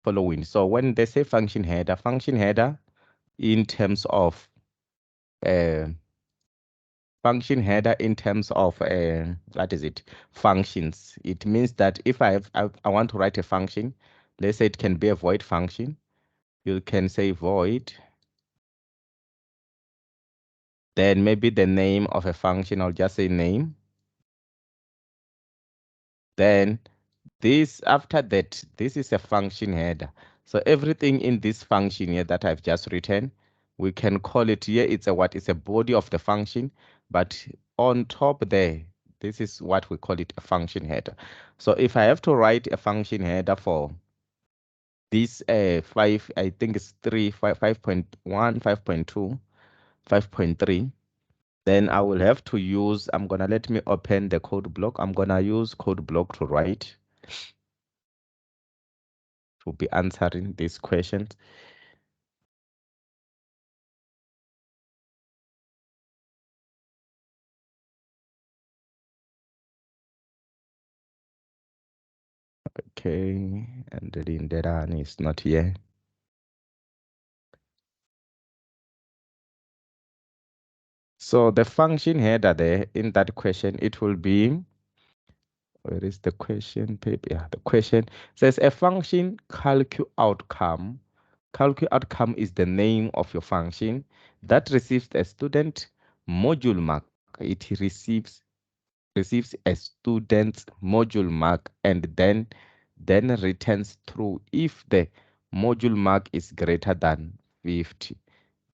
following. So when they say function header in terms of uh, what is it, functions, it means that if I want to write a function, let's say it can be a void function, you can say void, then maybe the name of a function, I'll just say name. Then this, after that, this is a function header. So everything in this function here that I've just written, we can call it here, it's a what? It's a body of the function, but on top there, this is what we call it, a function header. So if I have to write a function header for this five, I think it's 5.1, 5.2, 5.3, then I will have to use, let me open the code block. I'm gonna use code block to write, to be answering these questions. Okay, and the data is not here. So the function header there in that question, it will be, where is the question paper? Yeah, the question says a function calcu outcome. Calcu outcome is the name of your function that receives a student module mark. It receives a student's module mark and then returns true if the module mark is greater than 50.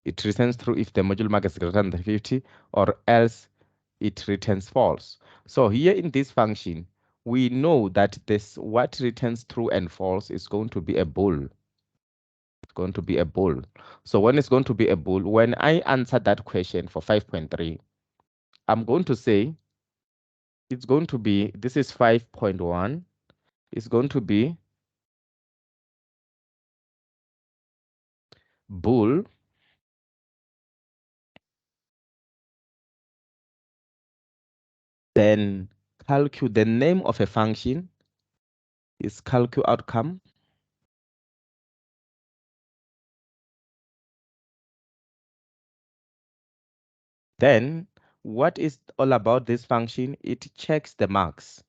It returns true if the module mark is greater than 50, or else it returns false. So here in this function, we know that this what returns true and false is going to be a bool. It's going to be a bool. So when it's going to be a bool, when I answer that question for 5.3, I'm going to say it's going to be, this is 5.1, it's going to be bool, then calcu, the name of a function is calcu outcome. Then what is all about this function? It checks the marks.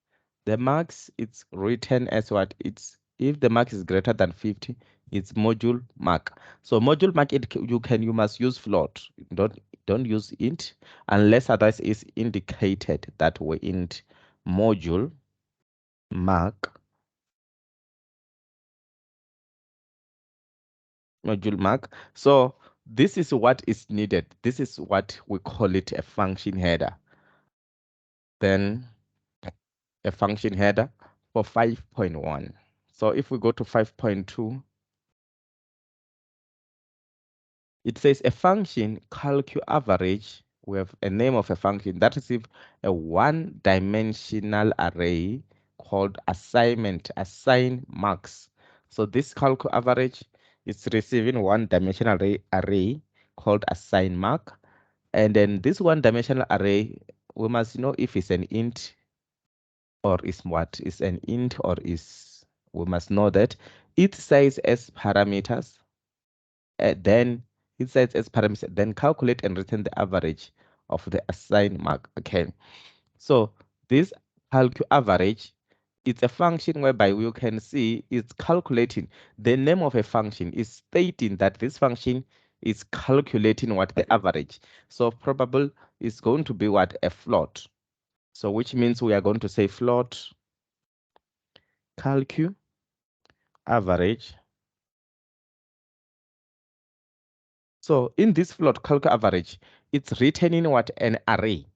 The marks, it's written as what? It's, if the mark is greater than 50, it's module mark. So module mark, you must use float. Don't use int unless otherwise is indicated that way. Int module mark, module mark. So this is what is needed. This is what we call it a function header. Then a function header for 5.1. So if we go to 5.2, it says a function calcu average. We have a name of a function that receives a one-dimensional array called assign marks. So this calcu average is receiving one-dimensional array called assign mark. And then this one-dimensional array, we must know if it's an int or is what is an int, or is, we must know that it says as parameters, then it says as parameters, then calculate and return the average of the assigned mark. Okay, so this calcu average, it's a function whereby you can see it's calculating, the name of a function is stating that this function is calculating what the average. So probable is going to be what? A float. So which means we are going to say float calcu average. So in this float calcu average, it's returning what? An array.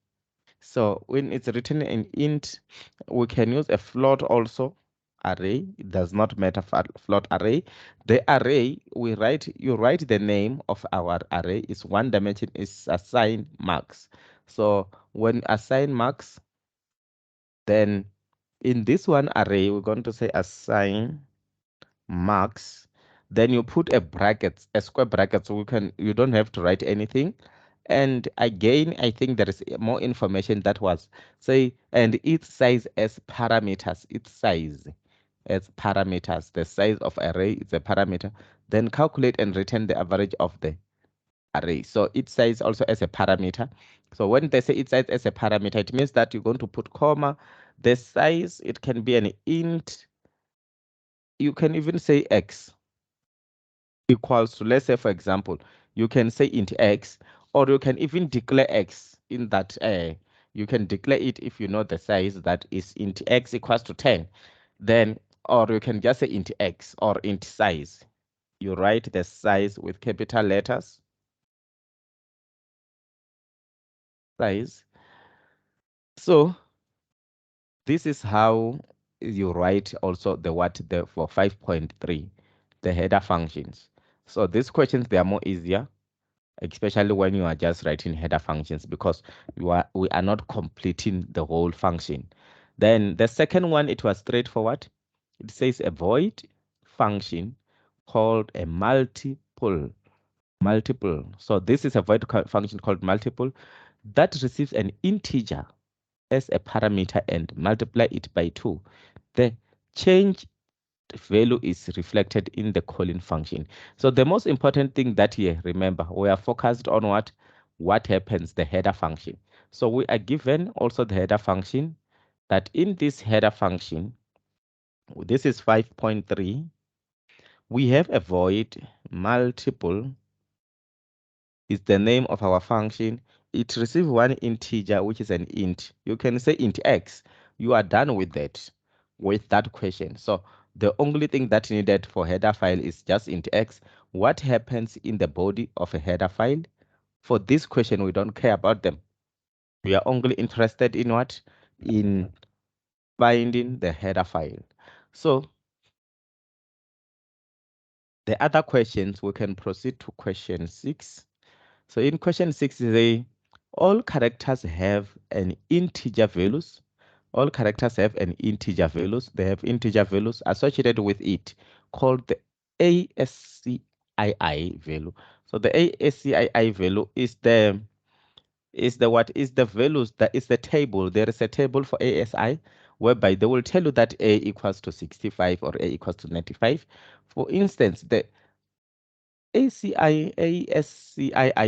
So when it's written in int, we can use a float also, array. It does not matter for float array. The array, you write the name of our array is one dimension, is assign marks. So when assign marks, then in this one array, we're going to say assign marks, then you put a bracket, a square bracket, so you don't have to write anything. And again, I think there is more information that was say, and its size as parameters, its size. as parameters. The size of array is a parameter. Then calculate and return the average of the array. So each size also as a parameter. So when they say each size as a parameter, it means that you're going to put comma. The size, it can be an int. You can even say x equals to, let's say, for example, you can say int x, or you can even declare x in that. You can declare it if you know the size, that is int x equals to 10. Then, or you can just say int x or int size. You write the size with capital letters. Size. So this is how you write also the what the for 5.3, the header functions. So these questions, they are more easier, especially when you are just writing header functions, because we are not completing the whole function. Then the second one, it was straightforward. It says a void function called a multiple. So this is a void function called multiple that receives an integer as a parameter and multiply it by 2. The change value is reflected in the calling function. So the most important thing that here, remember, we are focused on what happens, the header function. So we are given also the header function, that in this header function, this is 5.3, we have a void multiple is the name of our function. It receives one integer, which is an int. You can say int x. You are done with that question. So the only thing that needed for header file is just int x. What happens in the body of a header file? For this question, we don't care about them. We are only interested in what? In finding the header file. So the other questions, we can proceed to question 6. So in question 6, they all characters have an integer values. All characters have an integer values. They have integer values associated with it called the ASCII value. So the ASCII value is the what is the values, that is the table. There is a table for ASI whereby they will tell you that A equals to 65 or A equals to 95. For instance, the ASCII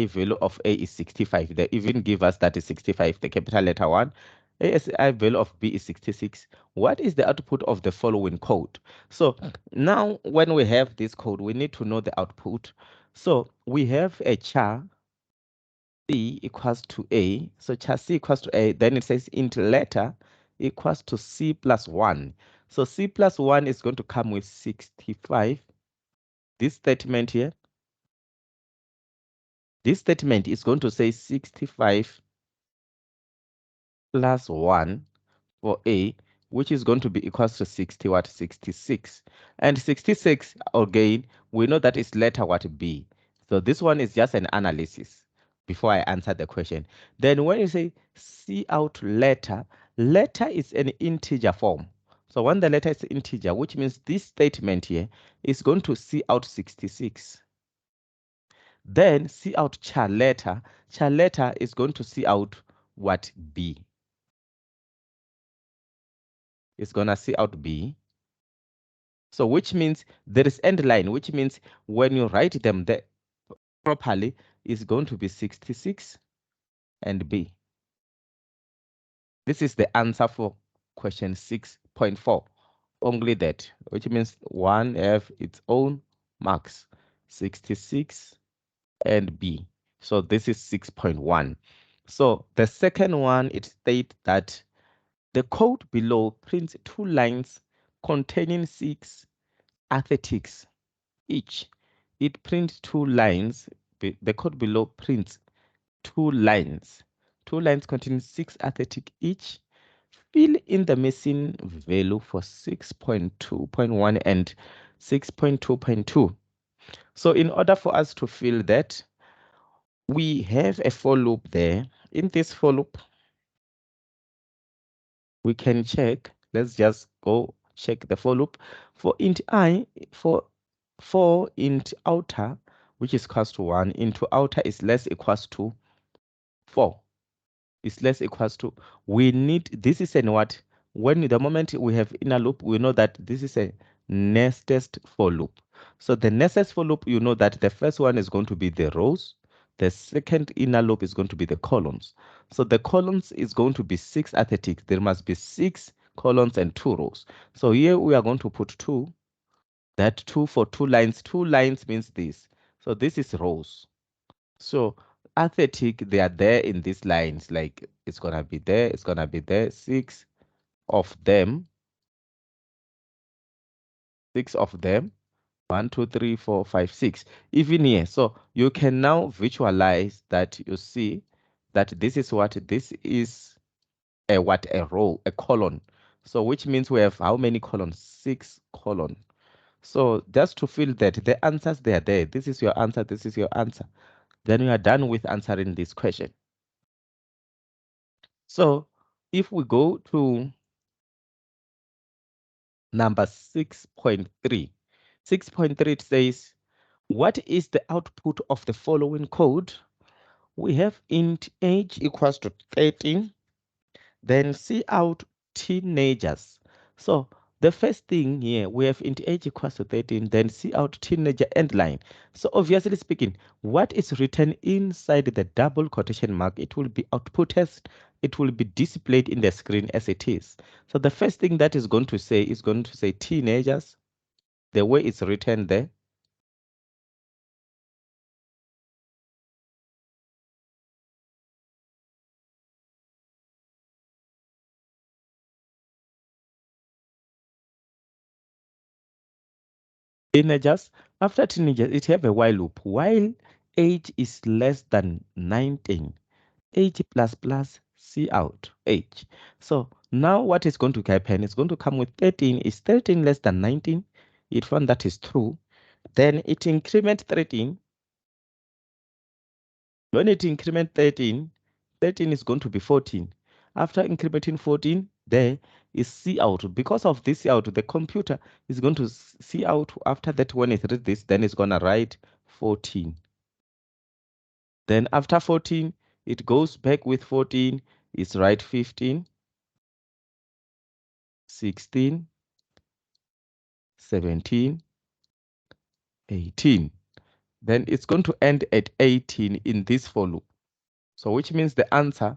value of A is 65. They even give us that is 65, the capital letter 1. ASCII value of B is 66. What is the output of the following code? So now when we have this code, we need to know the output. So we have a char C equals to A. So char C equals to A. Then it says int letter equals to C plus 1. So C plus 1 is going to come with 65. This statement here, this statement is going to say 65 plus 1 for A, which is going to be equals to 60, what? 66. And 66, again, we know that is letter what? B. So this one is just an analysis before I answer the question. Then when you say C out letter, letter is an integer form. So when the letter is integer, which means this statement here is going to C out 66. Then C out char letter is going to see out what? B. It's going to see out B. So which means there is end line, which means when you write them there properly, is going to be 66 and B. This is the answer for question 6.4. Only that, which means one have its own marks, 66 and B. So this is 6.1. So the second one, it states that the code below prints 2 lines containing 6 arithmetics each. It prints 2 lines. The code below prints 2 lines. 2 lines containing 6 arithmetic each. Fill in the missing value for 6.2.1 and 6.2.2. So in order for us to fill that, we have a for loop there. In this for loop, we can check. Let's just go check the for loop. For int I, for int outer, which is equals to 1, into outer is less equals to 4. Is less equals to, we need, this is an what? when the moment we have inner loop, we know that this is a nested for loop. So the nested for loop, you know that the first one is going to be the rows. The second inner loop is going to be the columns. So the columns is going to be 6 at a tick. There must be 6 columns and 2 rows. So here we are going to put 2. That 2 for 2 lines. 2 lines means this. So this is rows. So at a tick, they are there in these lines. Like it's going to be there. It's going to be there. 6 of them. 6 of them. 1, 2, 3, 4, 5, 6. Even here. So you can now visualize that you see that this is what this is a row, a column. So which means we have how many columns? 6 column. So just to feel that the answers they are there. This is your answer. This is your answer. Then you are done with answering this question. So if we go to number 6.3, 6.3 it says, what is the output of the following code? We have int age equals to 13, then see out teenagers. So the first thing here, we have int age equals to 13, then see out teenager end line. So obviously speaking, what is written inside the double quotation mark, it will be outputted, it will be displayed in the screen as it is. So the first thing that is going to say teenagers, the way it's written there. Teenagers, after teenagers, it have a while loop. While age is less than 19, age plus plus C out age. So now what is going to happen? It's going to come with 13. Is 13 less than 19? It found that is true. Then it increment 13. When it increment 13, 13 is going to be 14. After incrementing 14, there is C out. Because of this C out, the computer is going to C out. After that, when it reads this, then it's going to write 14. Then after 14, it goes back with 14. It's write 15, 16, 17, 18. Then it's going to end at 18 in this for loop. So which means the answer,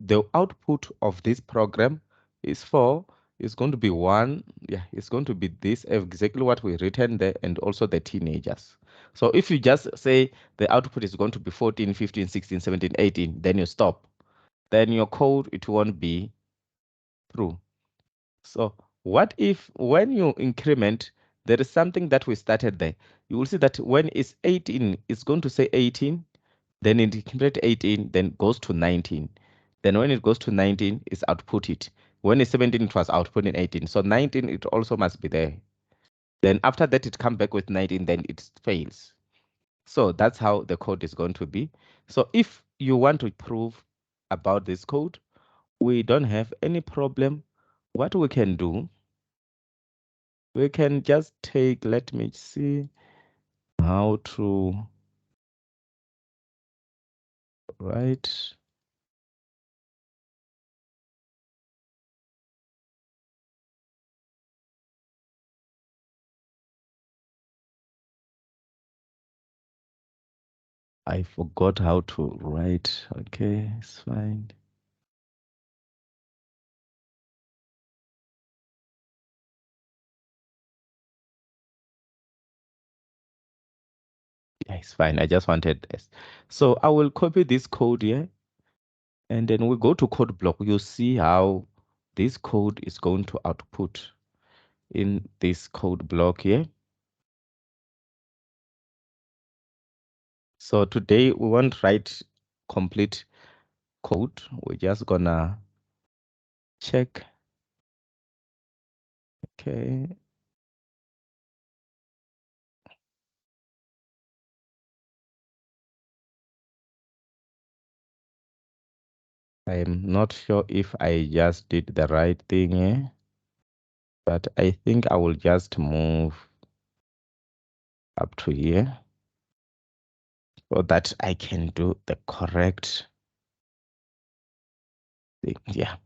the output of this program is going to be 1. Yeah, it's going to be this, exactly what we written there, and also the teenagers. So if you just say the output is going to be 14, 15, 16, 17, 18, then you stop. Then your code, it won't be true. So what if when you increment, there is something that we started there. You will see that when it's 18, it's going to say 18, then it increment 18, then goes to 19. Then when it goes to 19, it's output it. When it's 17, it was outputting 18. So 19, it also must be there. Then after that, it come back with 19, then it fails. So that's how the code is going to be. So if you want to prove about this code, we don't have any problem. What we can do, we can just take, let me see how to write. I forgot how to write. Okay, it's fine. Yeah, it's fine. I just wanted this. So I will copy this code here, and then we go to code block. You'll see how this code is going to output in this code block here. So today we won't write complete code. We're just gonna check. Okay. I'm not sure if I just did the right thing here, but I think I will just move up to here so that I can do the correct thing. Yeah.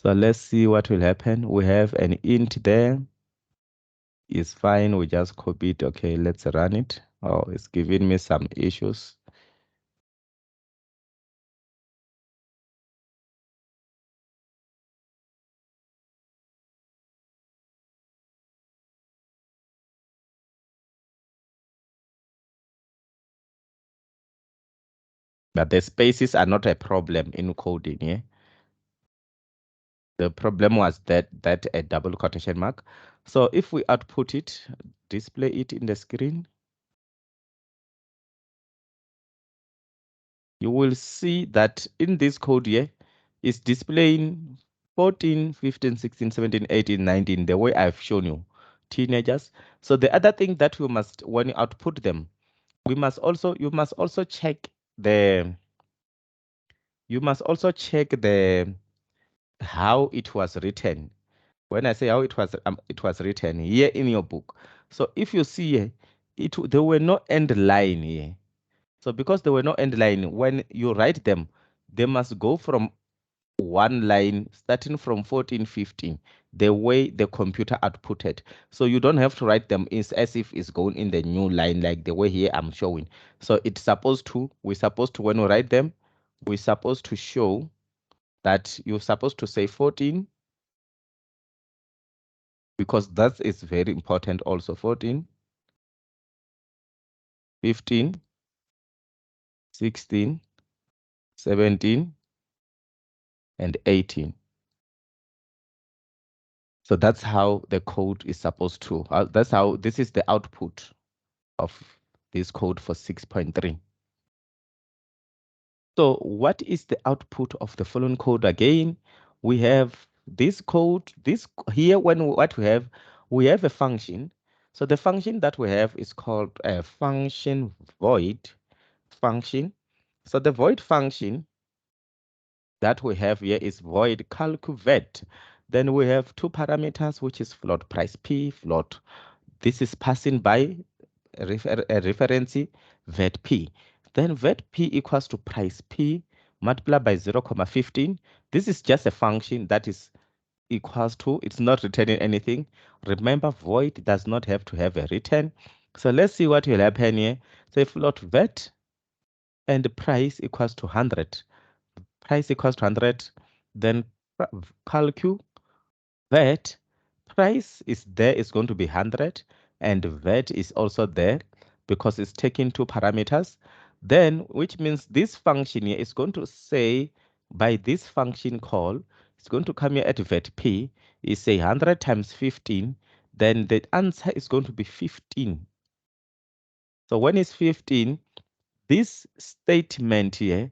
So let's see what will happen. We have an int there. It's fine. We just copy it. Okay, let's run it. Oh, it's giving me some issues. But the spaces are not a problem in coding, yeah? The problem was that a double quotation mark. So if we output it, display it in the screen, you will see that in this code here, it's displaying 14, 15, 16, 17, 18, 19, the way I've shown you, teenagers. So the other thing that we must, when you output them, you must also check the, how it was written. When I say how it was written here in your book. So if you see here, there were no end line here. So because there were no end line, when you write them, they must go from one line starting from 14, 15, the way the computer outputted. So you don't have to write them as if it's going in the new line like the way here I'm showing. So we're supposed to, when we write them, we're supposed to show that you're supposed to say 14, because that is very important also. 14, 15, 16, 17, and 18. So that's how the code is supposed to, that's how, this is the output of this code for 6.3. So what is the output of the following code again? We have this code, this here, what we have a function. So the function that we have is called a function void function. So the void function that we have here is void calculate. Then we have two parameters, which is float price p, float. This is passing by a reference vet p. Then vet p equals to price p multiplied by 0.15. This is just a function that is equals to, it's not returning anything. Remember, void does not have to have a return. So let's see what will happen here. So float vet and the price equals to 100. Price equals to 100. Then calculate VAT, price is there, is going to be 100, and VAT is also there because it's taking two parameters. Then, which means this function here is going to say, by this function call, it's going to come here at VAT P, is say 100 times 15, then the answer is going to be 15. So when it's 15, this statement here,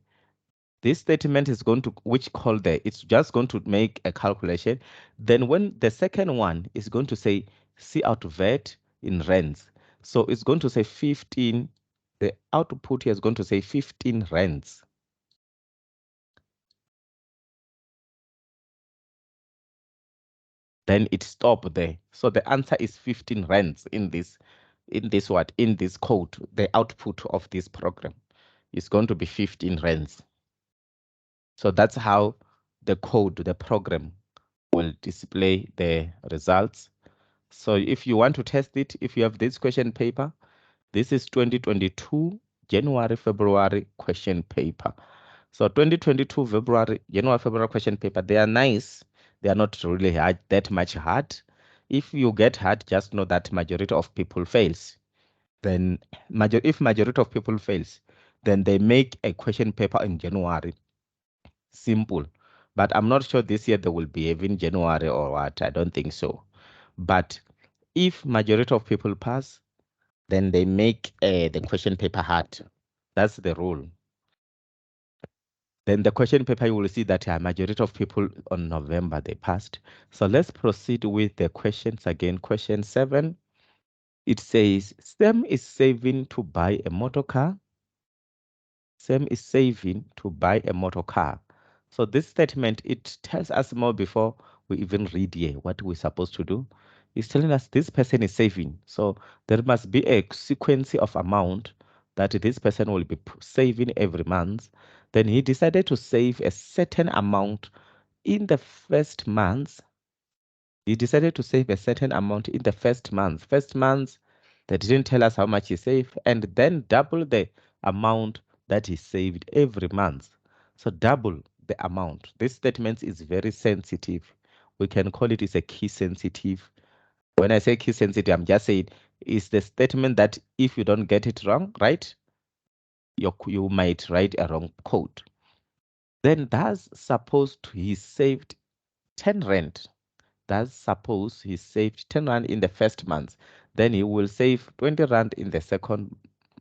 this statement is going to, which call there, it's just going to make a calculation. Then when the second one is going to say, see out VAT in rands. So it's going to say 15, the output here is going to say 15 rands. Then it stop there. So the answer is 15 rands in this code. The output of this program is going to be 15 rands. So that's how the code, the program will display the results. So if you want to test it, if you have this question paper, this is 2022 January, February question paper. So 2022 February, January, February question paper, they are nice. They are not really hard, that much hard. If you get hard, just know that majority of people fails. Then if majority of people fails, then they make a question paper in January. Simple. But I'm not sure this year they will be having January or what. I don't think so. But if majority of people pass, then they make the question paper hard. That's the rule. Then the question paper, you will see that a majority of people on November, they passed. So let's proceed with the questions again. Question 7, it says, Sam is saving to buy a motor car. Sam is saving to buy a motor car. So this statement, it tells us more before we even read here what we're supposed to do. It's telling us this person is saving. So there must be a sequence of amount that this person will be saving every month. Then he decided to save a certain amount in the first month, he decided to save a certain amount in the first month. First month, they didn't tell us how much he saved, and then double the amount that he saved every month. So double the amount. This statement is very sensitive. We can call it is a key sensitive. When I say key sensitive, I'm just saying it's the statement that if you don't get it wrong, right, you might write a wrong code. Then that's supposed he saved 10 rand. That's suppose he saved 10 rand in the first month. Then he will save 20 rand in the second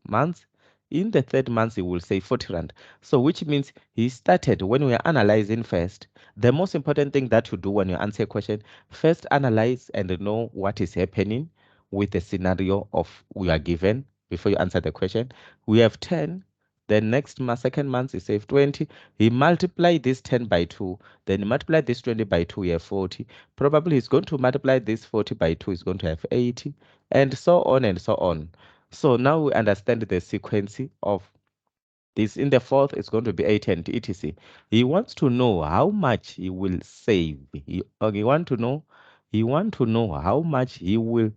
month. In the third month, he will save 40 rand. So which means he started when we are analyzing first. The most important thing that you do when you answer a question, first analyze and know what is happening with the scenario of we are given before you answer the question. We have 10. The next month, second month, he saved 20. He multiply this 10 by 2. Then he multiply this 20 by 2, we have 40. Probably he's going to multiply this 40 by 2, is going to have 80, and so on and so on. So now we understand the sequence of this. In the fourth, it's going to be 80 and etc. He wants to know how much he will save. He want to know how much he will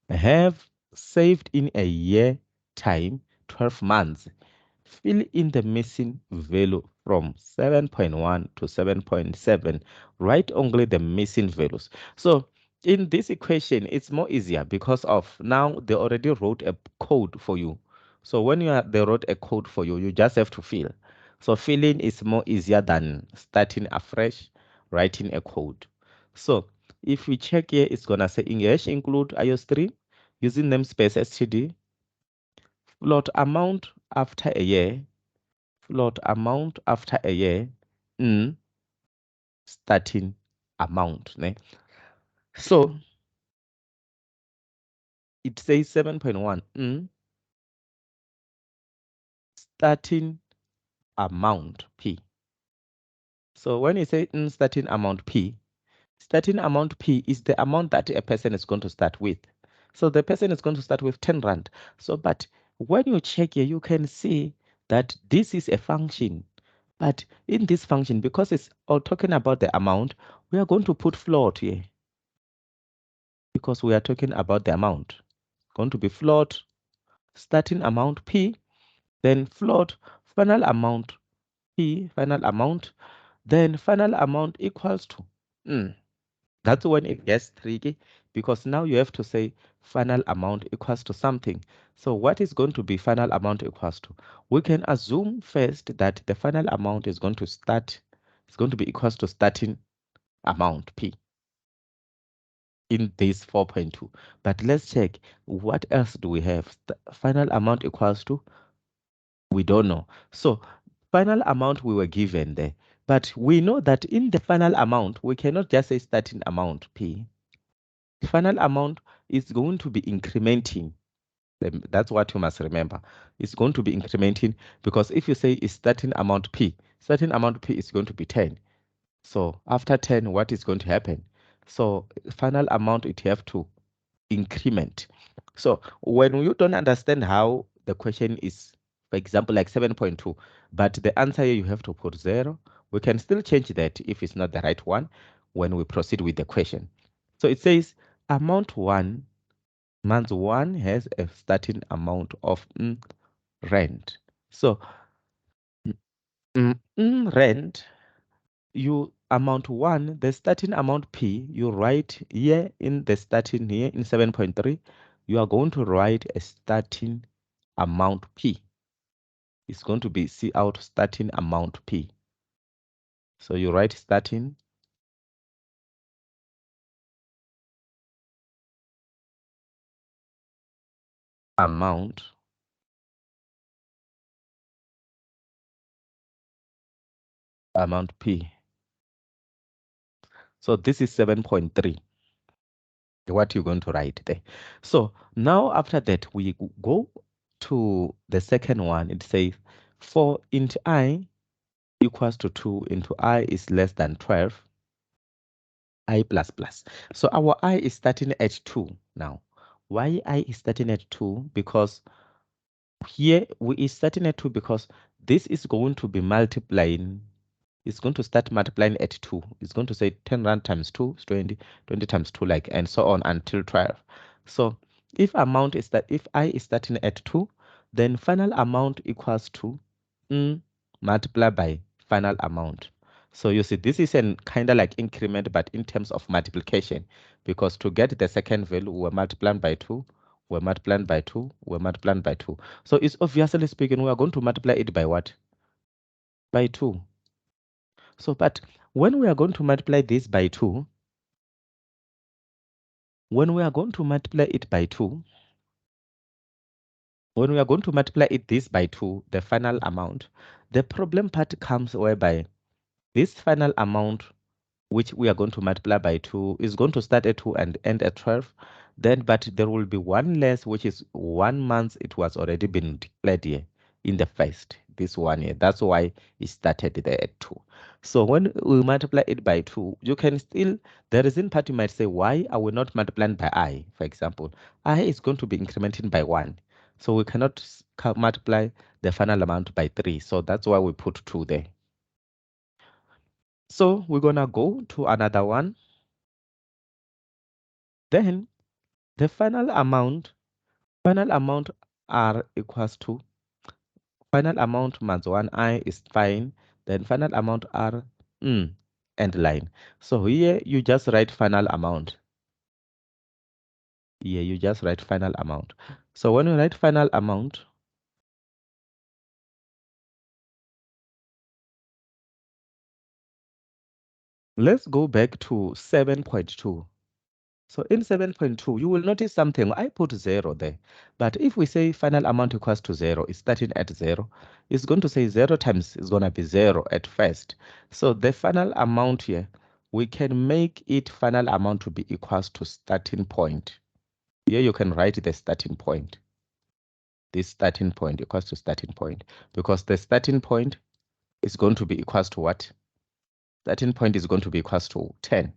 have saved in a year time, 12 months. Fill in the missing value from 7.1 to 7.7. Write only the missing values. So in this equation, it's more easier because of now they already wrote a code for you. So when they wrote a code for you, you just have to fill. So filling is more easier than starting afresh, writing a code. So if we check here, it's gonna say English include iOS3 using namespace std, float amount after a year, float amount after a year, starting amount. Ne? So it says 7.1, starting amount P. So when you say starting amount P is the amount that a person is going to start with. So the person is going to start with 10 rand. So, but when you check here, you can see that this is a function. But in this function, because it's all talking about the amount, we are going to put float here because we are talking about the amount. Going to be float starting amount P, then float final amount P, final amount, then final amount equals to. That's when it gets tricky because now you have to say final amount equals to something. So what is going to be final amount equals to? We can assume first that the final amount is going to be equals to starting amount P in this 4.2. But let's check what else do we have? The final amount equals to, we don't know. So final amount we were given there, but we know that in the final amount, we cannot just say starting amount P. Final amount is going to be incrementing. That's what you must remember. It's going to be incrementing because if you say is starting amount P is going to be 10. So after 10, what is going to happen? So final amount, it have to increment. So when you don't understand how the question is, for example, like 7.2, but the answer here you have to put 0, we can still change that if it's not the right one when we proceed with the question. So it says amount 1, month 1 has a starting amount of rent. So rent, you amount 1, the starting amount P, you write here in the starting here in 7.3, you are going to write a starting amount P. It's going to be C out starting amount P. So you write starting amount P. So this is 7.3. What you're going to write there. So now after that, we go to the second one. It says 4 into I equals to 2 into I is less than 12, I plus plus. So our I is starting at 2 now. Why I is starting at 2? Because here we is starting at 2 because this is going to be multiplying It's going to start multiplying at 2. It's going to say 10 rand times 2 is 20, 20 times 2, like, and so on until 12. So if amount is that, if I is starting at 2, then final amount equals to multiplied by final amount. So you see, this is an kind of like increment, but in terms of multiplication, because to get the second value, we're multiplying by 2, we're multiplying by 2, we're multiplying by 2. So it's obviously speaking, we are going to multiply it by what? By 2. So, but when we are going to multiply this by 2, when we are going to multiply it by 2, when we are going to multiply it this by 2, the final amount, the problem part comes whereby this final amount, which we are going to multiply by 2, is going to start at 2 and end at 12. Then, but there will be one less, which is 1 month. It was already been declared here in the first, this 1 year. That's why it started there at 2. So when we multiply it by 2, you can still, the reason part you might say, why are we not multiplying by I, for example? I is going to be incrementing by 1. So we cannot multiply the final amount by 3. So that's why we put 2 there. So we're going to go to another one. Then the final amount R equals to final amount minus 1I is fine. Then final amount R end line. So here you just write final amount. Here you just write final amount. So when you write final amount, let's go back to 7.2. So in 7.2, you will notice something. I put 0 there. But if we say final amount equals to 0, it's starting at 0, it's going to say 0 times is going to be 0 at first. So the final amount here, we can make it final amount to be equals to starting point. Here you can write the starting point. This starting point equals to starting point. Because the starting point is going to be equals to what? Starting point is going to be equals to 10.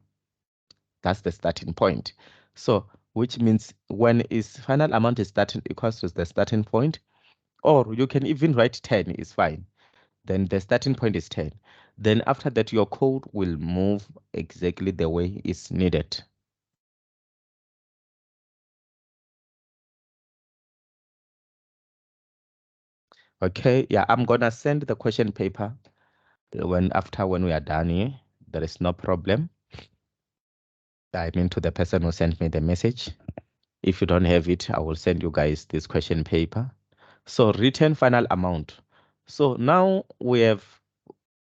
That's the starting point. So, which means when is final amount is starting equals to the starting point, or you can even write 10 is fine. Then the starting point is 10. Then after that, your code will move exactly the way it's needed. Okay, yeah, I'm gonna send the question paper when we are done here. There is no problem. I mean to the person who sent me the message. If you don't have it, I will send you guys this question paper. So return final amount. So now we have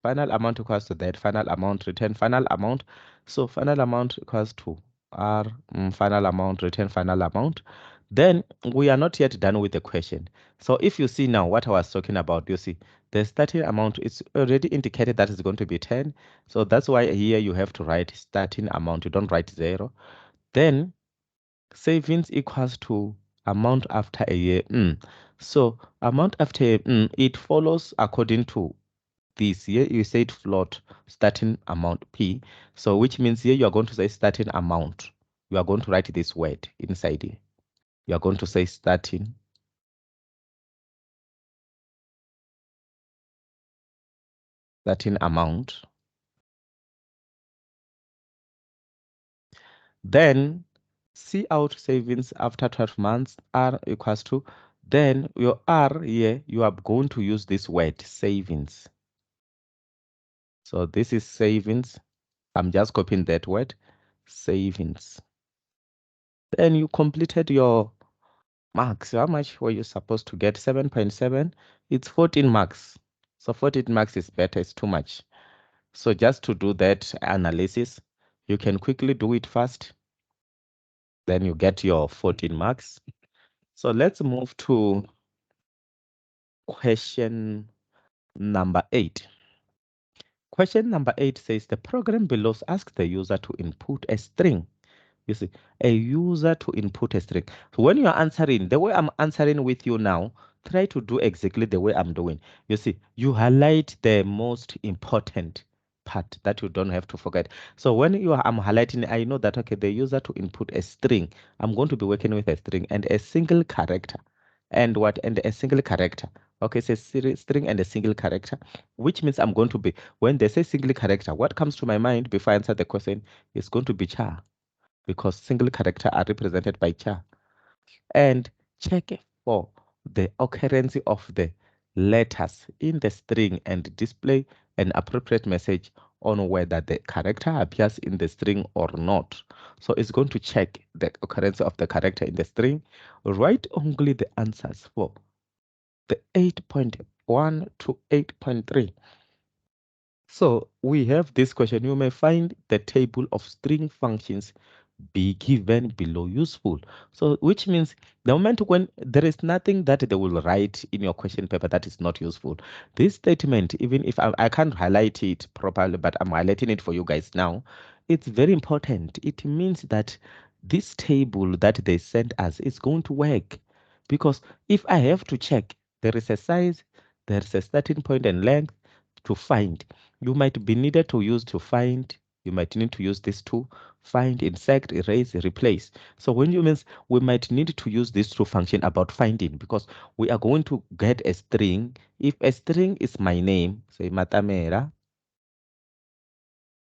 final amount equals to that final amount, return final amount. So final amount equals to R, final amount, return final amount. Then we are not yet done with the question. So if you see now what I was talking about, you see the starting amount is already indicated that it's going to be 10. So that's why here you have to write starting amount. You don't write 0. Then savings equals to amount after a year. So amount after a year, it follows according to this. Here you said float starting amount P. So which means here you are going to say starting amount. You are going to write this word inside here. You are going to say starting amount. Then see out savings after 12 months, R equals to, then your R here, you are going to use this word savings. So this is savings. I'm just copying that word, savings. Then you completed your marks. How much were you supposed to get? 7.7. It's 14 marks. So 14 marks is better. It's too much. So just to do that analysis, you can quickly do it fast. Then you get your 14 marks. So let's move to question number 8. Question number 8 says the program below asks the user to input a string. You see, a user to input a string. So when you are answering, the way I'm answering with you now, try to do exactly the way I'm doing. You see, you highlight the most important part that you don't have to forget. So when I'm highlighting, I know that, okay, the user to input a string, I'm going to be working with a string and a single character. And what? And a single character. Okay, it's a string and a single character, which means I'm going to be, when they say single character, what comes to my mind before I answer the question is going to be char, because single character are represented by char. And check for the occurrence of the letters in the string and display an appropriate message on whether the character appears in the string or not. So it's going to check the occurrence of the character in the string. Write only the answers for the 8.1 to 8.3. So we have this question. You may find the table of string functions be given below useful. So which means the moment when there is nothing that they will write in your question paper that is not useful, this statement, even if I can't highlight it properly, but I'm highlighting it for you guys now, it's very important. It means that this table that they sent us is going to work, because if I have to check, there is a size, there's a starting point and length to find. You might be needed to use to find, you might need to use this to find, insert, erase, replace. So when you means we might need to use this to function about finding, because we are going to get a string. If a string is my name, say Matamera,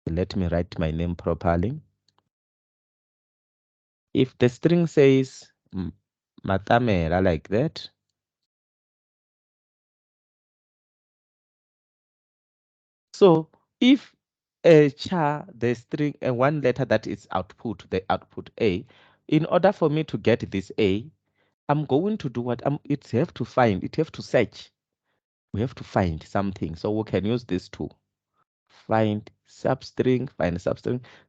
let me write my name properly. If the string says Matamera like that, so if a char, the string, and one letter that is output, the output A, in order for me to get this A, I'm going to do what? It have to find, it have to search. We have to find something. So we can use this to find substring,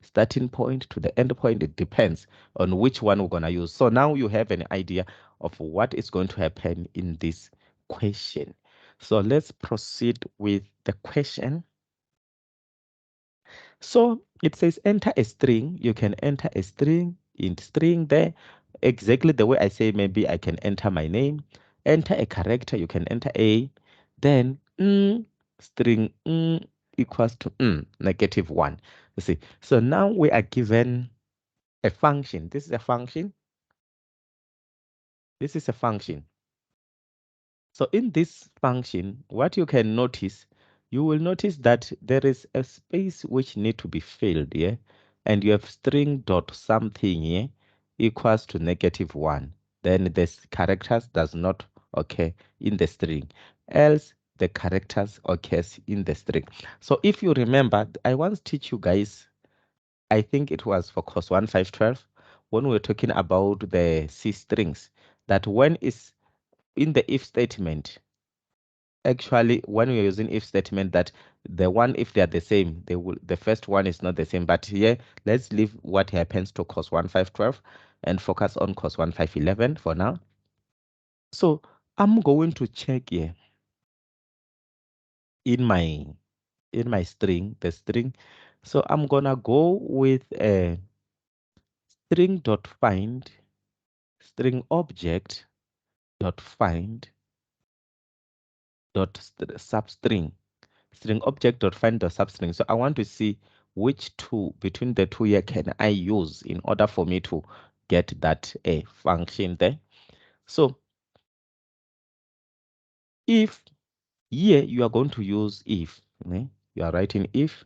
starting point to the end point. It depends on which one we're going to use. So now you have an idea of what is going to happen in this question. So let's proceed with the question. So it says enter a string. You can enter a string in string there. Exactly the way I say, maybe I can enter my name. Enter a character. You can enter A. Then string equals to -1. You see. So now we are given a function. This is a function. This is a function. So in this function, what you can notice, you will notice that there is a space which need to be filled here, and you have string dot something here equals to -1. Then this characters does not occur in the string, else the characters occurs in the string. So if you remember, I once teach you guys, I think it was for course 1512, when we were talking about the C strings, that when is in the if statement, actually when we're using if statement, that the one, if they are the same, they will, the first one is not the same. But here let's leave what happens to course 1512 and focus on course 1511 for now. So I'm going to check here in my string, the string. So I'm gonna go with a string dot find, string object dot find dot substring, string object dot find dot substring. So I want to see which two between the two here can I use in order for me to get that a function there. So if here you are going to use if, you are writing if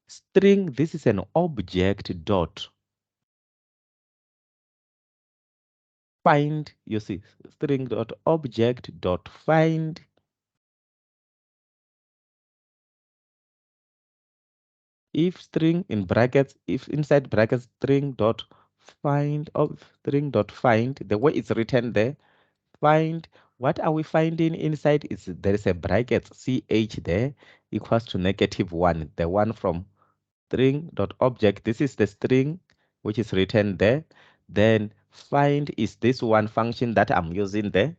string, this is an object dot find, you see, string dot object dot find if string in brackets, if inside brackets string dot find of string dot find, the way it's written there, find, what are we finding inside? Is there is a bracket ch there equals to -1, the one from string dot object. This is the string which is written there. Then find is this one function that I'm using there.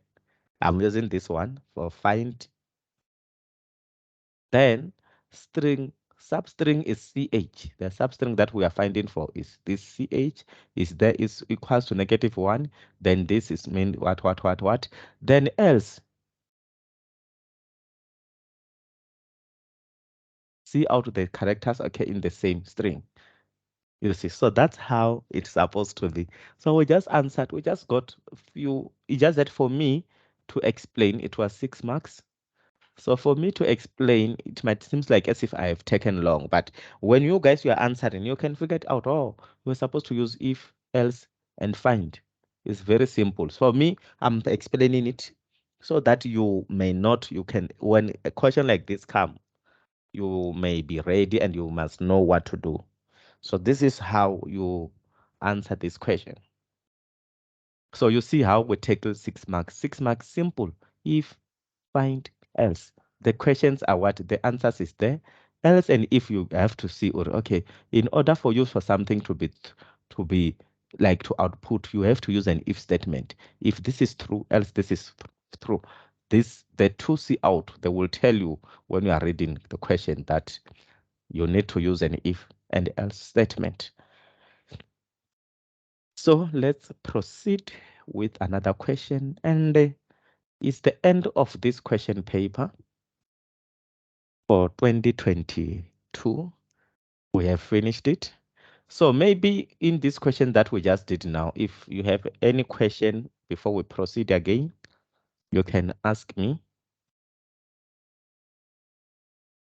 I'm using this one for find. Then string substring is ch. The substring that we are finding for is this ch, is there is equals to -1. Then this is mean what. Then else, see out the characters occur in the same string. You see, so that's how it's supposed to be. So we just answered, we just got a few, it's just that for me, to explain, it was 6 marks. So for me to explain, it might seems like as if I have taken long, but when you guys were answering, you can figure it out. Oh, you're supposed to use if, else, and find. It's very simple. So for me, I'm explaining it so that you may not, you can, when a question like this come, you may be ready and you must know what to do. So this is how you answer this question. So you see how we tackle 6 marks. 6 marks, simple. If, find, else. The questions are what? The answers is there. Else and if you have to see, or okay, in order for you for something to be like to output, you have to use an if statement. If this is true, else this is true. This the to see out, they will tell you when you are reading the question that you need to use an if and else statement. So let's proceed with another question, and it's the end of this question paper for 2022. We have finished it. So maybe in this question that we just did now, if you have any question before we proceed again, you can ask me.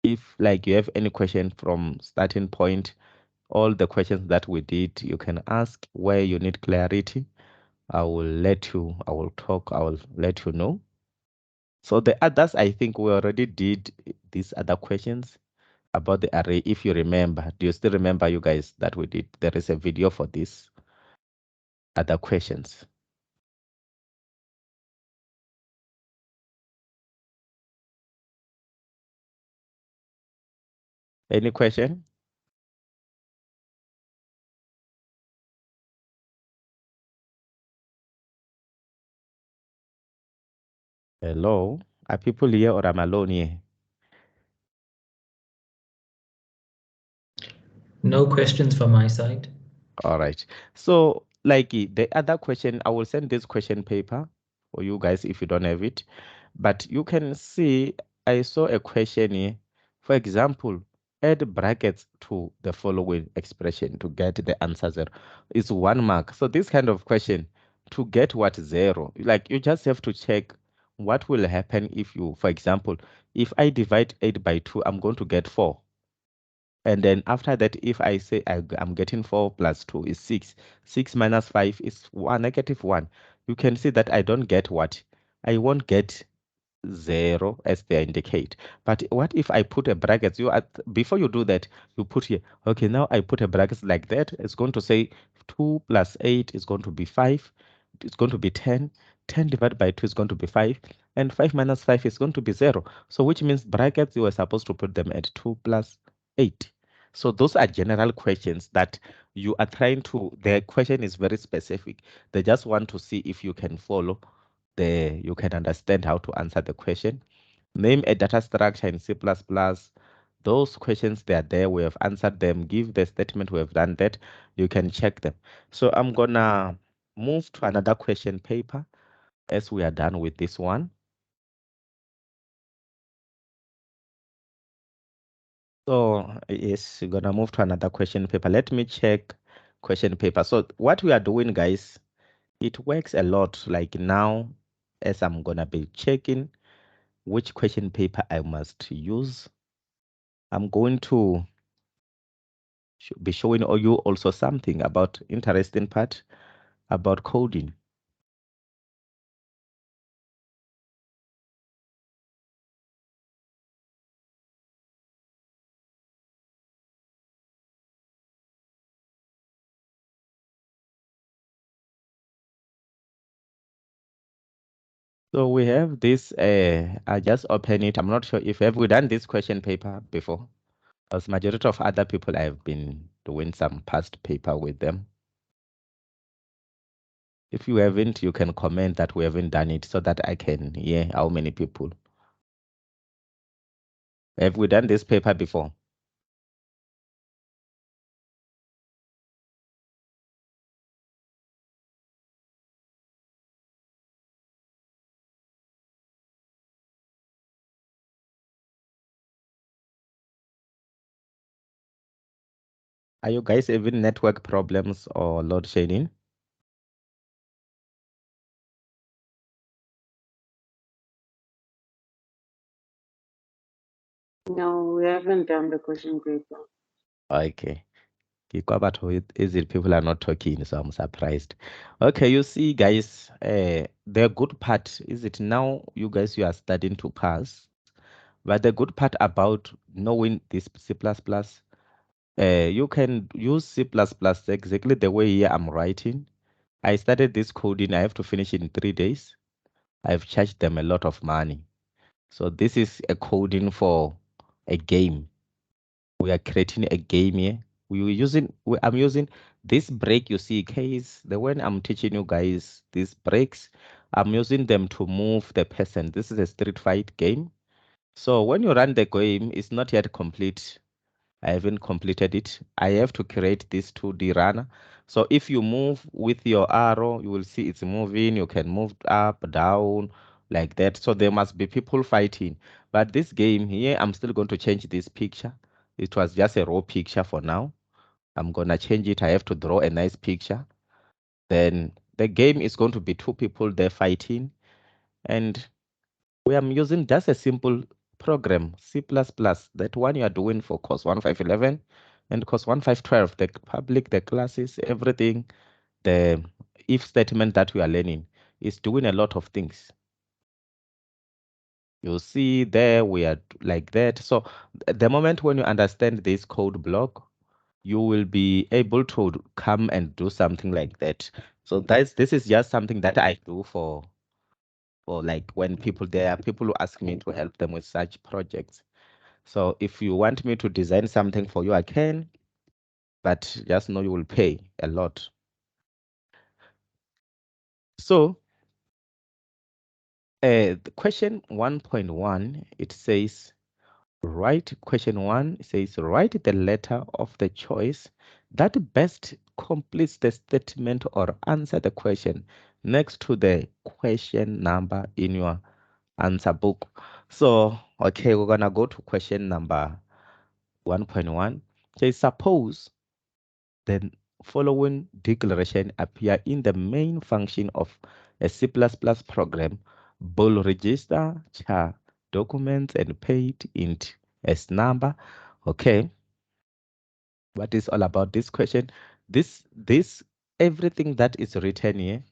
If like you have any question from starting point, all the questions that we did, you can ask where you need clarity. I will let you, I will talk, I will let you know. So the others, I think we already did these other questions about the array. If you remember, do you still remember, you guys, that we did? There is a video for this other questions. Any question? Hello? Are people here or am I alone here? No questions from my side. All right. So, like the other question, I will send this question paper for you guys if you don't have it. But you can see, I saw a question here. For example, add brackets to the following expression to get the answer 0. It's 1 mark. So this kind of question, to get what 0, like you just have to check what will happen if you, for example, if I divide 8 by 2, I'm going to get 4. And then after that, if I say I'm getting 4 plus 2 is 6, 6 minus 5 is 1, negative 1. You can see that I don't get what? I won't get 0 as they indicate. But what if I put a bracket? Before you do that, you put here, okay, now I put a bracket like that. It's going to say 2 plus 8 is going to be 5. It's going to be 10. 10 divided by 2 is going to be 5. And 5 minus 5 is going to be 0. So which means brackets, you were supposed to put them at 2 plus 8. So those are general questions that you are trying to, the question is very specific. They just want to see if you can follow you can understand how to answer the question. Name a data structure in C++. Those questions, they are there. We have answered them. Give the statement. We have done that. You can check them. So I'm going to move to another question paper as we are done with this one. So yes, we're going to move to another question paper. Let me check question paper. So what we are doing, guys, it works a lot. Like now, as I'm going to be checking which question paper I must use, I'm going to be showing you also something about interesting part about coding. So we have this, I just open it. I'm not sure if have we done this question paper before. As majority of other people, I've been doing some past paper with them. If you haven't, you can comment that we haven't done it so that I can hear how many people. Have we done this paper before? Are you guys having network problems or load shedding? No, we haven't done the question paper. Okay. But is it people are not talking, so I'm surprised. Okay, you see, guys, the good part is it now you guys you are studying to pass. But the good part about knowing this C++, you can use C++ exactly the way here I'm writing. I started this coding, I have to finish it in 3 days. I've charged them a lot of money. So this is a coding for a game. We are creating a game here. I'm using this break you see case the when I'm teaching you guys these breaks, I'm using them to move the person. This is a street fight game. So when you run the game, it's not yet complete. I haven't completed it. I have to create this 2D runner. So if you move with your arrow, you will see it's moving. You can move up, down, like that. So there must be people fighting. But this game here, I'm still going to change this picture. It was just a raw picture for now. I'm going to change it. I have to draw a nice picture. Then the game is going to be two people there fighting. And we am using just a simple program, C++, that one you are doing for course 1511 and course 1512, the public, the classes, everything, the if statement that we are learning is doing a lot of things. You see there we are like that. So the moment when you understand this code block, you will be able to come and do something like that. So this is just something that I do for like when there are people who ask me to help them with such projects. So if you want me to design something for you, I can, but just know you will pay a lot. So the question 1.1, it says, question 1 says, write the letter of the choice that best completes the statement or answer the question next to the question number in your answer book. So, okay, we're going to go to question number 1.1. Say, suppose the following declaration appear in the main function of a C++ program: bool register, char, documents, and paid int as number. Okay, what is all about this question? This everything that is written here,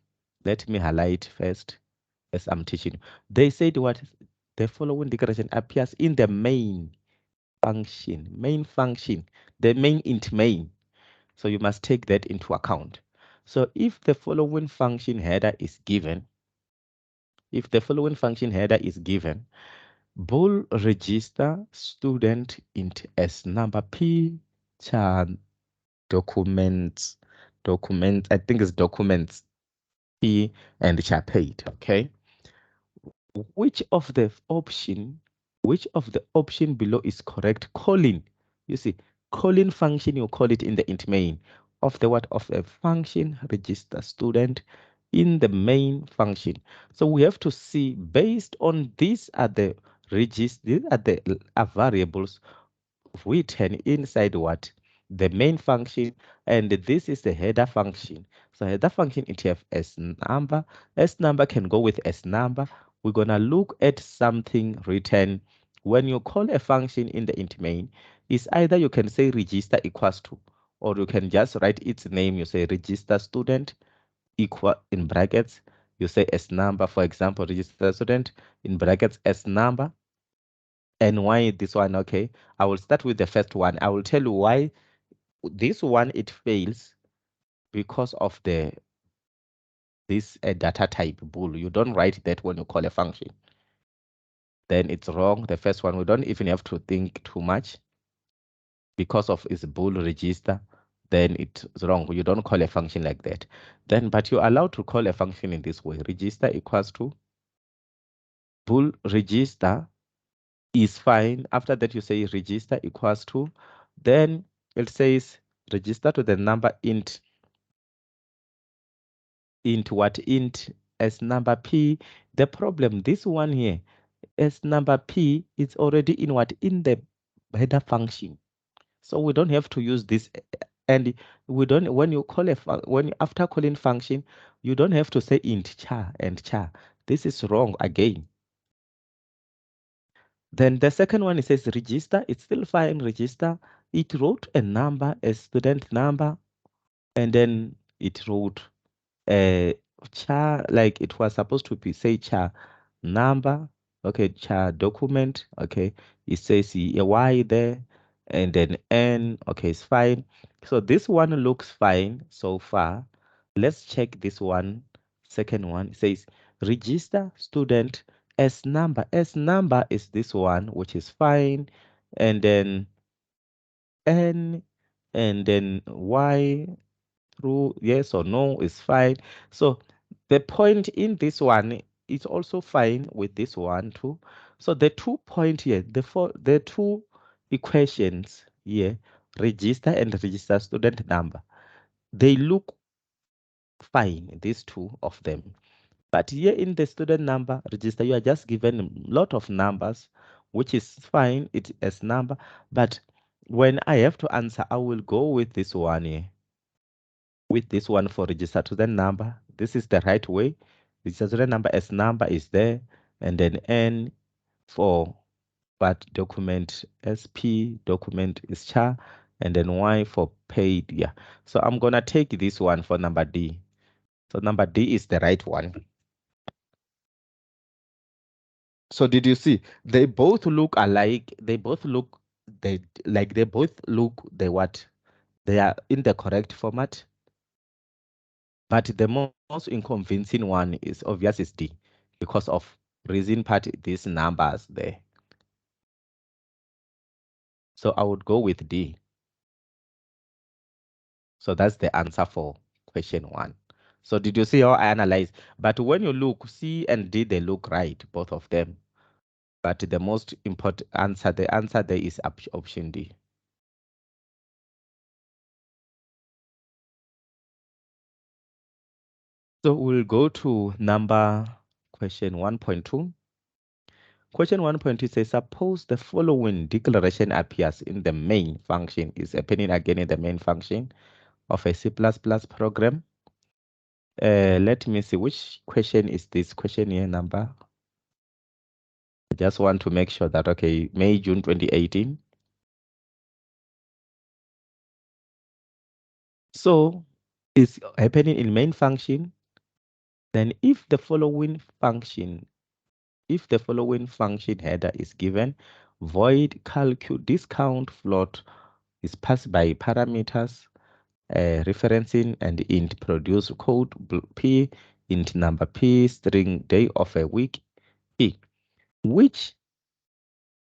let me highlight first as I'm teaching. They said what the following declaration appears in the main function, the main int main. So you must take that into account. So if the following function header is given, bool register student int as number p char documents, I think it's documents p and char paid. Okay. Which of the option, below is correct? Calling. You see, calling function, you call it in the int main of the what of a function register student in the main function. So we have to see based on these are the these are the variables written inside what the main function, and this is the header function. So header function it have s number can go with s number. We're gonna look at something written when you call a function in the int main. Is either you can say register equals to, or you can just write its name. You say register student equal in brackets, you say s number, for example, register student in brackets s number. And why this one? Okay, I will start with the first one. I will tell you why this one it fails because of this data type bool. You don't write that when you call a function. Then it's wrong. The first one, we don't even have to think too much because of its bool register. Then it's wrong. You don't call a function like that. Then, but you're allowed to call a function in this way. Register equals to bool register is fine. After that, you say register equals to, then it says register to the number int as number p. The problem, this one here, as number p, is already in in the header function. So we don't have to use this, and we don't, when you call after calling function, you don't have to say int char and char. This is wrong again. Then the second one, it says register. It's still fine, register. It wrote a number, a student number, and then it wrote a char, like it was supposed to be say char number, okay, char document, okay. It says a Y there, and then N, okay, it's fine. So this one looks fine so far. Let's check this one, second one. It says register student S number. S number is this one, which is fine. And then N, and then Y through yes or no is fine. So the point in this one is also fine with this one too. So the 2 point here, the two equations here, register and register student number, they look fine, these two of them. But here in the student number register, you are just given a lot of numbers, which is fine, it as number. But when I have to answer, I will go with this one here. With this one for register student number, this is the right way. Register student number as number is there, and then N for but document SP document is char, and then Y for paid. Yeah. So I'm gonna take this one for number D. So number D is the right one. So did you see? They both look alike. They both look they both look the what? They are in the correct format. But the most inconvincing one is obvious is D because of reason part these numbers there. So I would go with D. So that's the answer for question 1. So did you see how I analyze? But when you look, C and D, they look right, both of them. But the most important answer, the answer there is option D. So we'll go to number question 1.2. Question 1.2 says, suppose the following declaration appears in the main function, is happening again in the main function of a C++ program. Let me see, which question is this question here number? I just want to make sure that, okay, May, June 2018. So it's happening in main function. Then if the following function header is given, void discount float is passed by parameters referencing and int produce code p, int number p, string day of a week p. Which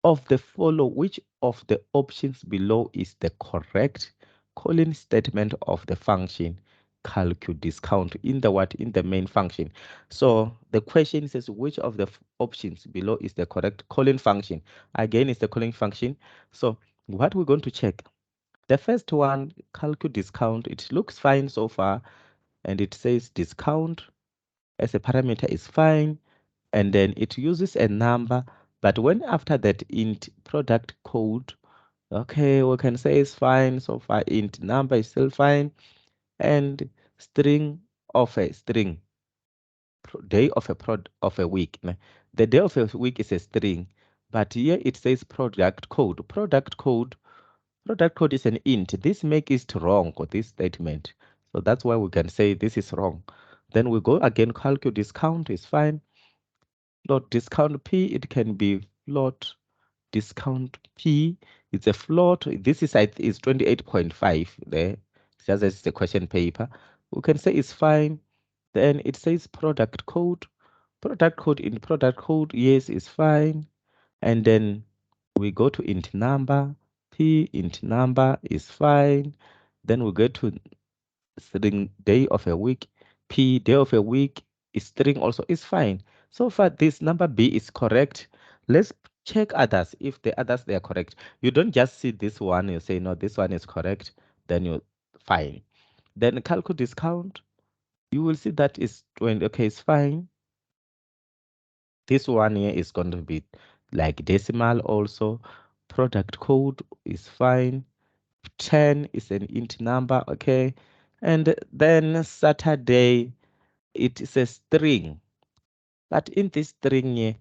which of the options below is the correct calling statement of the function discount in the main function? So the question says which of the options below is the correct calling function? Again, it's the calling function. So what we're going to check, the first one, discount, it looks fine so far, and it says discount as a parameter is fine, and then it uses a number. But when after that int product code, okay, we can say it's fine so far. Int number is still fine, and string of a string, day of a week. The day of a week is a string, but here it says product code. Product code is an int. This makes it wrong for this statement. So that's why we can say this is wrong. Then we go again, calculate discount is fine. Float discount P, it can be float discount P. It's a float. This is 28.5 there. Just as the question paper. We can say it's fine. Then it says product code. In product code, yes, is fine. And then we go to int number. P int number is fine. Then we go to string day of a week. P day of a week is string also is fine. So far, this number B is correct. Let's check others. If the others they are correct, you don't just see this one. You say no, this one is correct. Then you fine. Then calculate discount. You will see that is 20. Okay, it's fine. This one here is going to be like decimal also. Product code is fine. 10 is an int number, okay. And then Saturday, it is a string. But in this string here,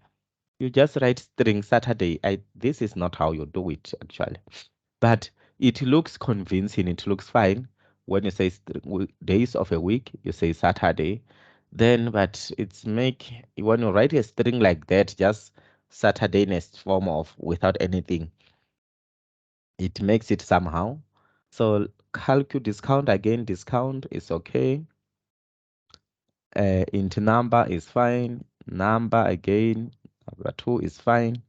You just write string Saturday. This is not how you do it actually, but it looks convincing. It looks fine when you say days of a week. You say Saturday, then but it's make when you write a string like that, just Saturday in a form of without anything, it makes it somehow. So calculate discount again. Discount is okay. Int number is fine. Number again, number 2 is fine.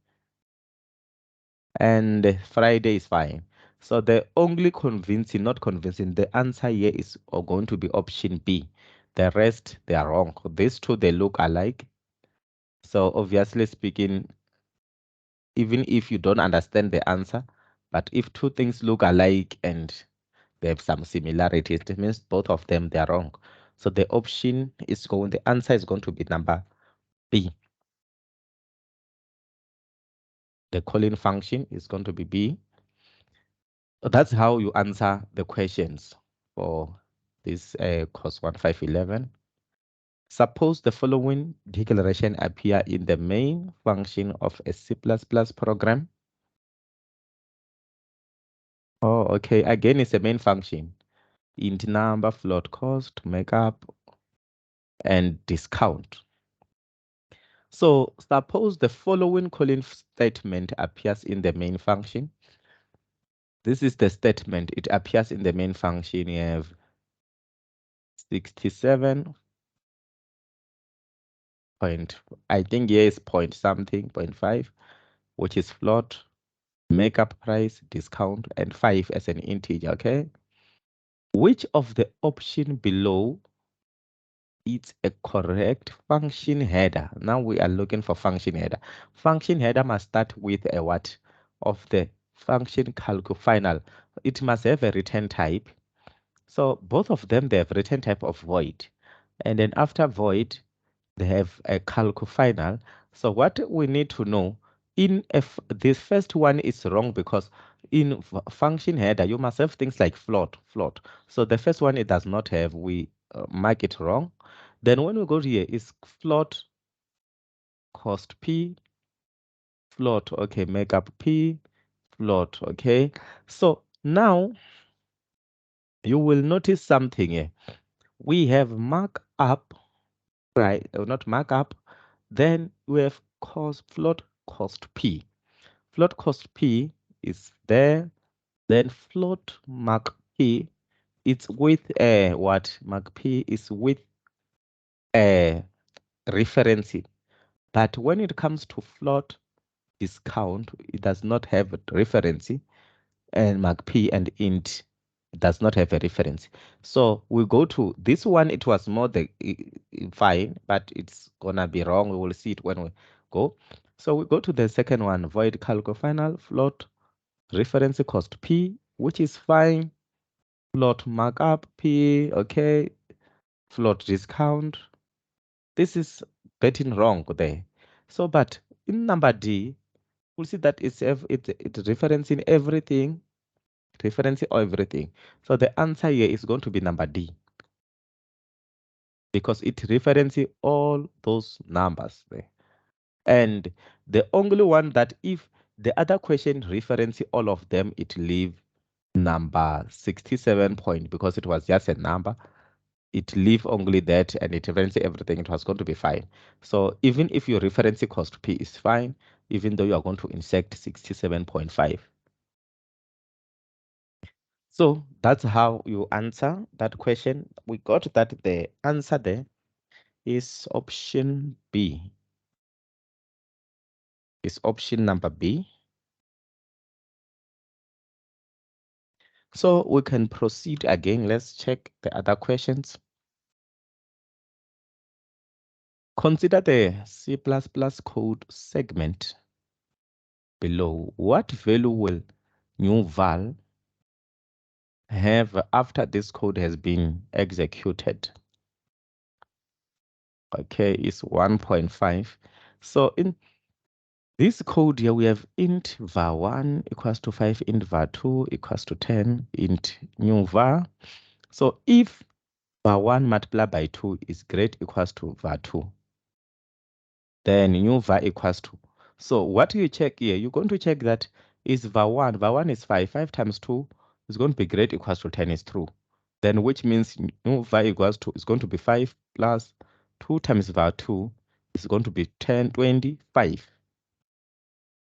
And Friday is fine. So the only convincing, not convincing, the answer here is going to be option B. The rest, they are wrong. These two, they look alike. So obviously speaking, even if you don't understand the answer, but if two things look alike and they have some similarities, it means both of them, they are wrong. So the the answer is going to be number B. The calling function is going to be B. That's how you answer the questions for this COS1511. Suppose the following declaration appear in the main function of a C++ program. Oh, okay. Again, it's a main function. Int number, float cost, markup, and discount. So suppose the following calling statement appears in the main function. This is the statement. It appears in the main function. You have 67 point, I think here is point something, 0.5, which is float, makeup price, discount, and 5 as an integer, okay? Which of the option below is a correct function header? Now we are looking for function header. Function header must start with a what? Of the function calcu final. It must have a return type. So both of them, they have return type of void. And then after void, they have a calcu final. So what we need to know, this first one is wrong because in function header, you must have things like float. So the first one, it does not have, we mark it wrong. Then when we go here, is float cost P, float, okay, makeup P, float, okay. So now you will notice something here. We have markup, right? Not markup. Then we have float cost P. Float cost P is there. Then float mark P, it's with what? Mark P is with a reference. But when it comes to float discount, it does not have a reference, and mark P and int does not have a reference. So we go to this one, it was more fine, but it's gonna be wrong. We will see it when we go. So we go to the second one, void calco final float reference cost P, which is fine. Float markup P, okay. Float discount. This is betting wrong there. So, but in number D, we'll see that it's referencing everything, referencing everything. So the answer here is going to be number D because it referencing all those numbers there. And the only one that if the other question referencing all of them, it leave number 67 point because it was just a number. It leave only that and it reference everything, it was going to be fine. So even if your reference cost P is fine, even though you are going to insert 67.5. So that's how you answer that question. We got that the answer there is option B. Is option number B. So we can proceed again. Let's check the other questions. Consider the C++ code segment below. What value will new val have after this code has been executed? Okay, it's 1.5. So in this code here, we have int var1 equals to 5, int var2 equals to 10, int new var. So if var1 multiplied by 2 is great equals to var2, then new var equals to So what you check here, you're going to check that is var1. var1 is 5. 5 times 2 is going to be great equals to 10 is true. Then which means var equals to is going to be 5 plus 2 times var2 is going to be 10, 25.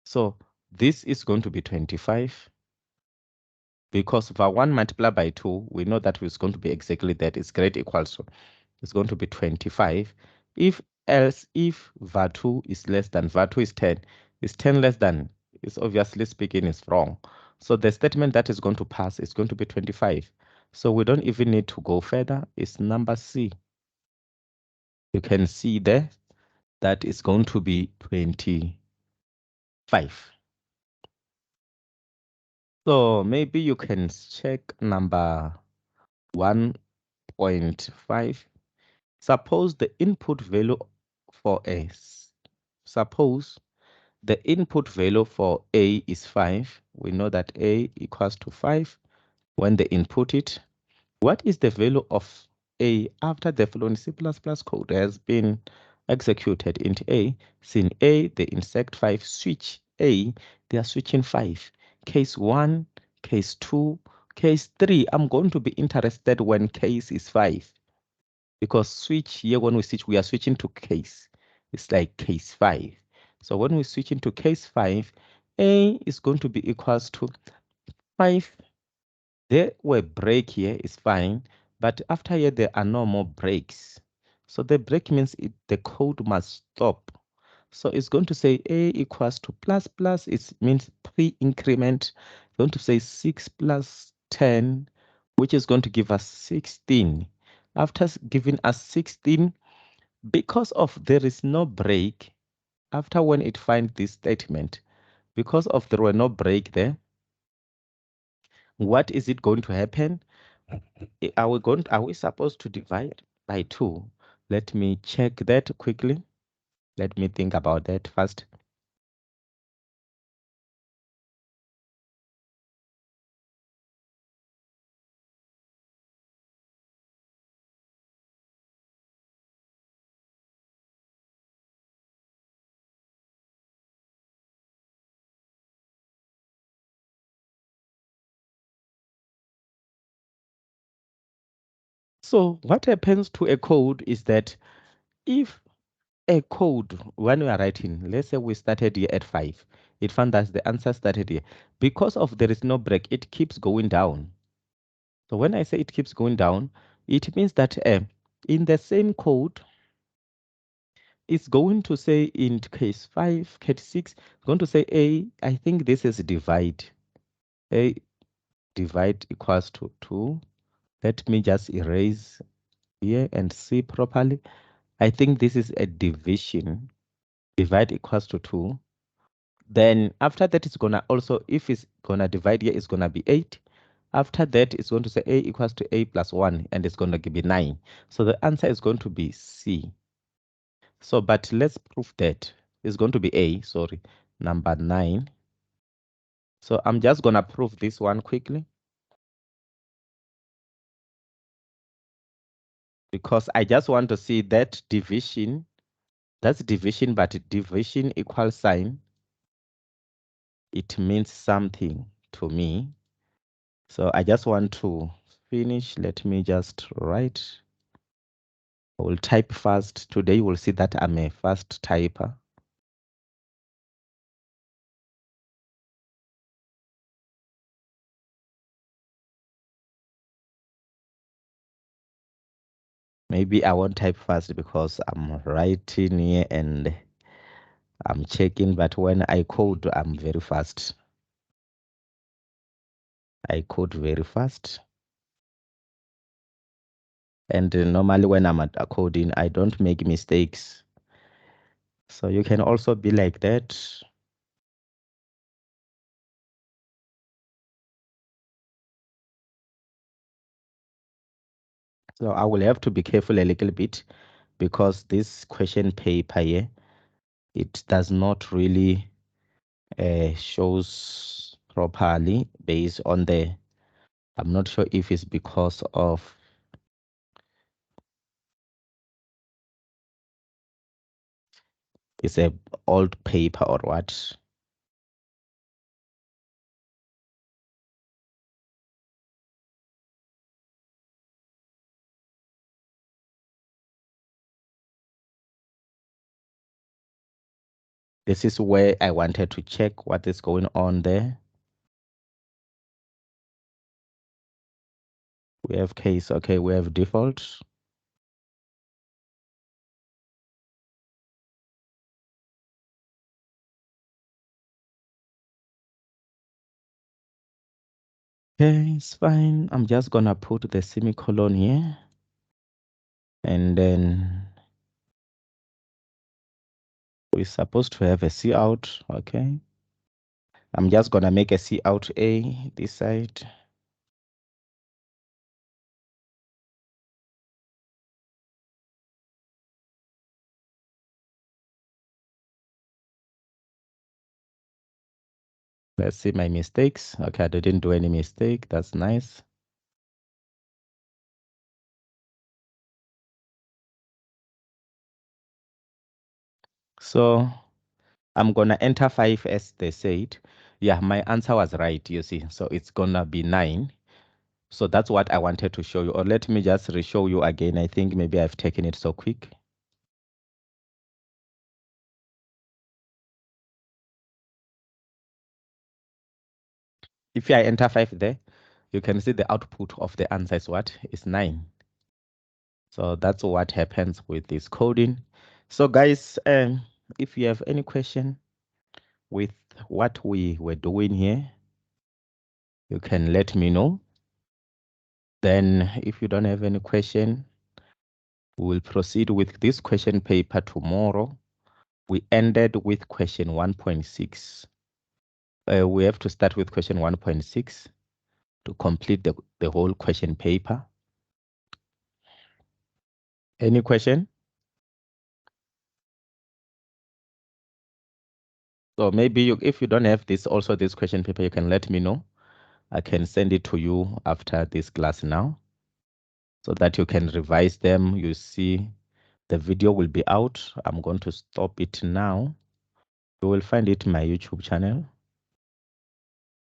So this is going to be 25 because var1 multiplied by 2, we know that it's going to be exactly that. It's great equals to, it's going to be 25. If else, if var2 is less than, var2 is 10 less than, it's obviously speaking is wrong. So the statement that is going to pass is going to be 25. So we don't even need to go further. It's number C. You can see there that is going to be 25. So maybe you can check number 1.5. Suppose the input value for suppose the input value for A is 5. We know that A equals to 5 when they input it. What is the value of A after the following C++ code has been executed into A? Sin A, they insert 5, switch A, they are switching 5. Case 1, case 2, case 3. I'm going to be interested when case is 5 because switch here, when we switch, we are switching to case. It's like case 5. So when we switch into case 5, A is going to be equals to 5. There were break here is fine, but after here there are no more breaks. So the break means the code must stop. So it's going to say A equals to plus plus, it means pre-increment. It's going to say 6 plus 10, which is going to give us 16. After giving us 16, because of there is no break, after when it finds this statement, because of there were no break there, what is it going to happen? Are we supposed to divide by 2? Let me check that quickly. Let me think about that first. So what happens to a code is that if a code, when we are writing, let's say we started here at 5, it found that the answer started here. Because of there is no break, it keeps going down. So when I say it keeps going down, it means that in the same code, it's going to say in case 5, case 6, it's going to say A, I think this is divide. A divide equals to 2. Let me just erase here and see properly. I think this is a division. Divide equals to 2. Then after that, it's gonna also, if it's gonna divide here, it's gonna be 8. After that, it's going to say A equals to A plus 1, and it's gonna be 9. So the answer is going to be C. So, but let's prove that. It's going to be A, sorry, number 9. So I'm just gonna prove this one quickly, because I just want to see that division. That's division, but division equal sign, it means something to me. So I just want to finish. Let me just write. I will type fast. Today you will see that I'm a fast typer. Maybe I won't type fast because I'm writing here and I'm checking, but when I code, I'm very fast. I code very fast. And normally when I'm at coding, I don't make mistakes. So you can also be like that. So I will have to be careful a little bit because this question paper here, it does not really shows properly based on the, I'm not sure if it's because of It's a old paper or what? This is where I wanted to check what is going on there. We have case, okay, we have default. Okay, it's fine. I'm just gonna put the semicolon here. And then we're supposed to have a C out, okay? I'm just gonna make a C out A this side. Let's see my mistakes. Okay, I didn't do any mistake. That's nice. So I'm gonna enter 5 as they said. Yeah, my answer was right, you see. So it's gonna be 9. So that's what I wanted to show you. Or let me just re-show you again. I think maybe I've taken it so quick. If I enter 5 there, you can see the output of the answer is what? Is 9. So that's what happens with this coding. So guys, if you have any question with what we were doing here, you can let me know. Then if you don't have any question, we will proceed with this question paper tomorrow. We ended with question 1.6. We have to start with question 1.6 to complete the whole question paper. Any question? So maybe if you don't have this question paper, you can let me know. I can send it to you after this class now so that you can revise them. You see the video will be out. I'm going to stop it now. You will find it in my YouTube channel.